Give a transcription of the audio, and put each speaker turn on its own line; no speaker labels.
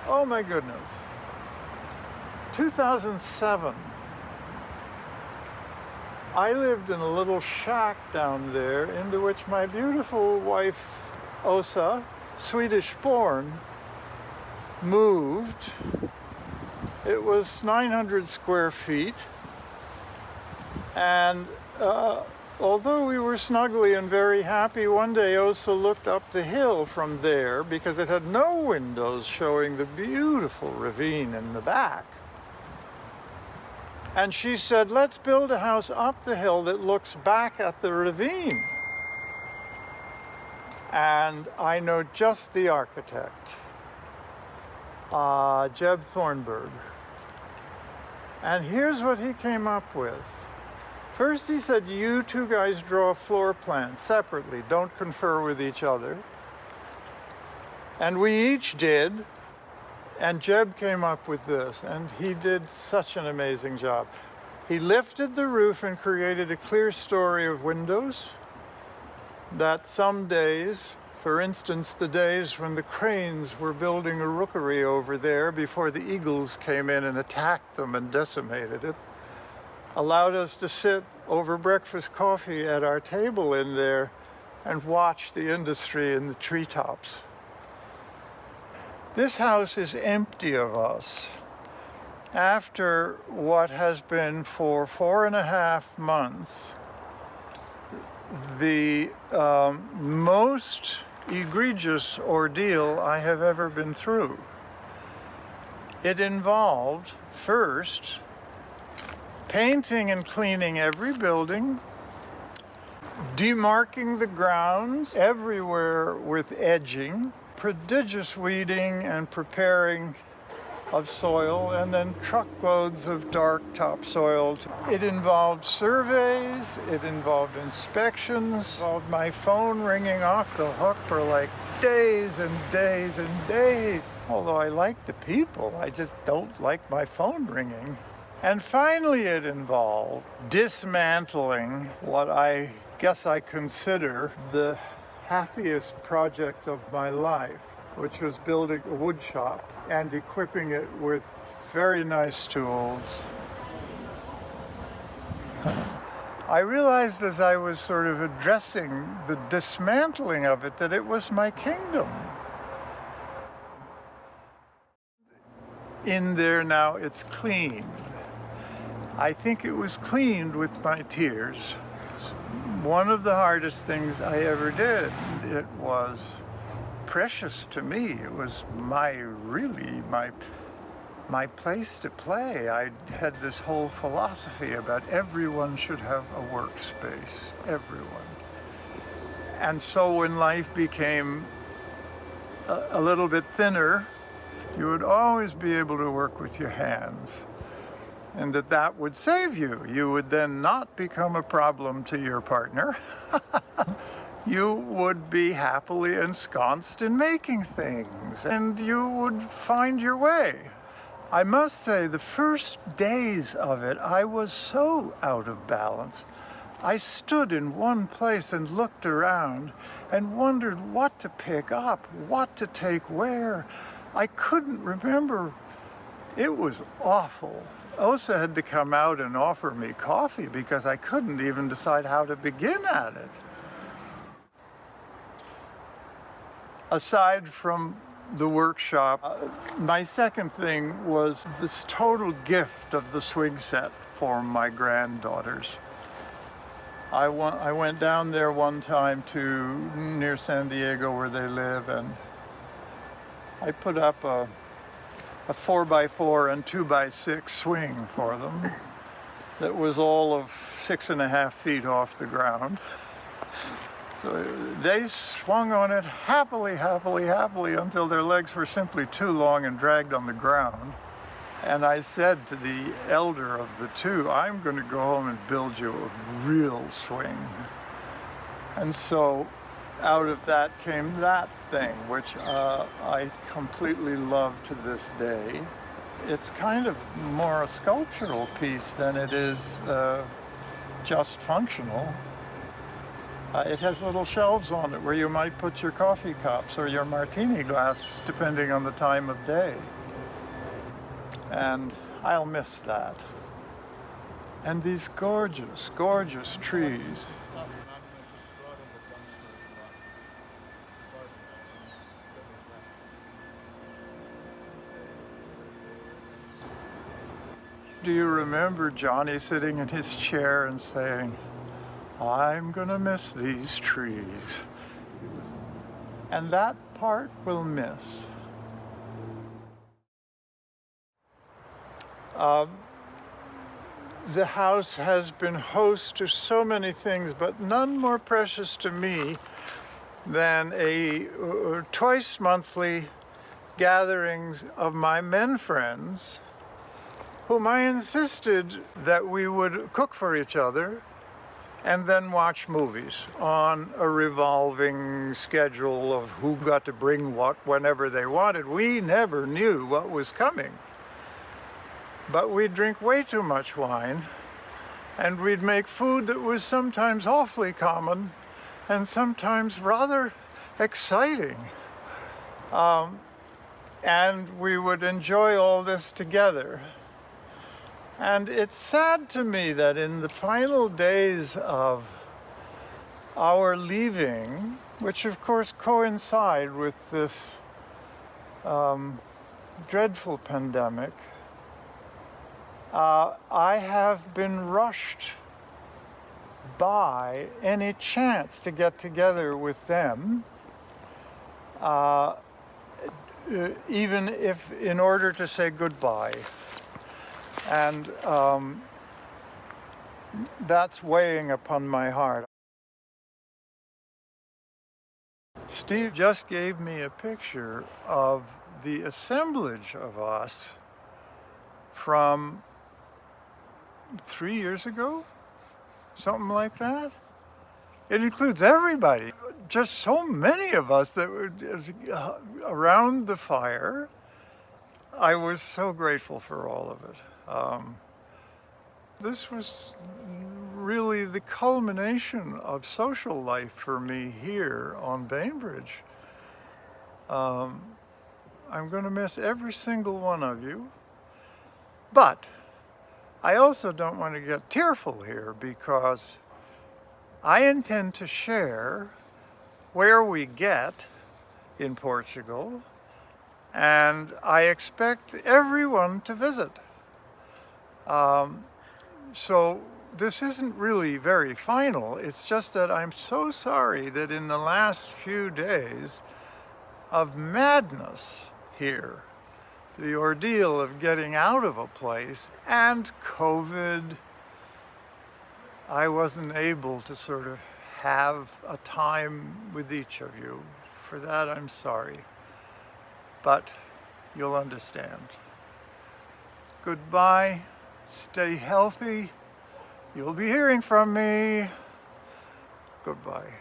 Oh my goodness. 2007. I lived in a little shack down there into which my beautiful wife, Åsa, Swedish born, moved. It was 900 square feet. And although we were snugly and very happy, one day Åsa looked up the hill from there because it had no windows showing the beautiful ravine in the back. And she said, let's build a house up the hill that looks back at the ravine. And I know just the architect, Jeb Thornburg. And here's what he came up with. First he said, you two guys draw a floor plan separately, don't confer with each other. And we each did. And Jeb came up with this, and he did such an amazing job. He lifted the roof and created a clear story of windows that some days, for instance, the days when the cranes were building a rookery over there before the eagles came in and attacked them and decimated it, allowed us to sit over breakfast coffee at our table in there and watch the industry in the treetops. This house is empty of us after what has been for 4.5 months the most egregious ordeal I have ever been through. It involved, first, painting and cleaning every building, demarking the grounds everywhere with edging, prodigious weeding and preparing of soil, and then truckloads of dark topsoil. It involved surveys, it involved inspections, it involved my phone ringing off the hook for like days and days and days. Although I like the people, I just don't like my phone ringing. And finally it involved dismantling what I guess I consider the happiest project of my life, which was building a wood shop and equipping it with very nice tools. I realized as I was sort of addressing the dismantling of it that it was my kingdom. In there now it's clean. I think it was cleaned with my tears. One of the hardest things I ever did. It was precious to me. It was my place to play. I had this whole philosophy about everyone should have a workspace, everyone. And so when life became a little bit thinner, you would always be able to work with your hands. And that would save you. You would then not become a problem to your partner. You would be happily ensconced in making things, and you would find your way. I must say, the first days of it, I was so out of balance. I stood in one place and looked around and wondered what to pick up, what to take where. I couldn't remember. It was awful. Åsa had to come out and offer me coffee because I couldn't even decide how to begin at it. Aside from the workshop, my second thing was this total gift of the swing set for my granddaughters. I went down there one time to near San Diego where they live, and I put up a 4x4 and 2x6 swing for them that was all of 6.5 feet off the ground. So they swung on it happily until their legs were simply too long and dragged on the ground. And I said to the elder of the two, I'm going to go home and build you a real swing. And so out of that came that thing, which I completely love to this day. It's kind of more a sculptural piece than it is just functional. It has little shelves on it where you might put your coffee cups or your martini glass, depending on the time of day. And I'll miss that. And these gorgeous, gorgeous trees. Do you remember Johnny sitting in his chair and saying, "I'm gonna miss these trees"? And that part we'll miss. The house has been host to so many things, but none more precious to me than a twice monthly gatherings of my men friends, whom I insisted that we would cook for each other and then watch movies on a revolving schedule of who got to bring what whenever they wanted. We never knew what was coming. But we'd drink way too much wine, and we'd make food that was sometimes awfully common and sometimes rather exciting. And we would enjoy all this together. And it's sad to me that in the final days of our leaving, which of course coincide with this dreadful pandemic, I have been rushed by any chance to get together with them, even if in order to say goodbye. And that's weighing upon my heart. Steve just gave me a picture of the assemblage of us from 3 years ago, something like that. It includes everybody, just so many of us that were around the fire. I was so grateful for all of it. This was really the culmination of social life for me here on Bainbridge. I'm going to miss every single one of you, but I also don't want to get tearful here, because I intend to share where we get in Portugal, and I expect everyone to visit. So this isn't really very final. It's just that I'm so sorry that in the last few days of madness here, the ordeal of getting out of a place and COVID, I wasn't able to sort of have a time with each of you. For that, I'm sorry. But you'll understand. Goodbye. Stay healthy. You'll be hearing from me. Goodbye.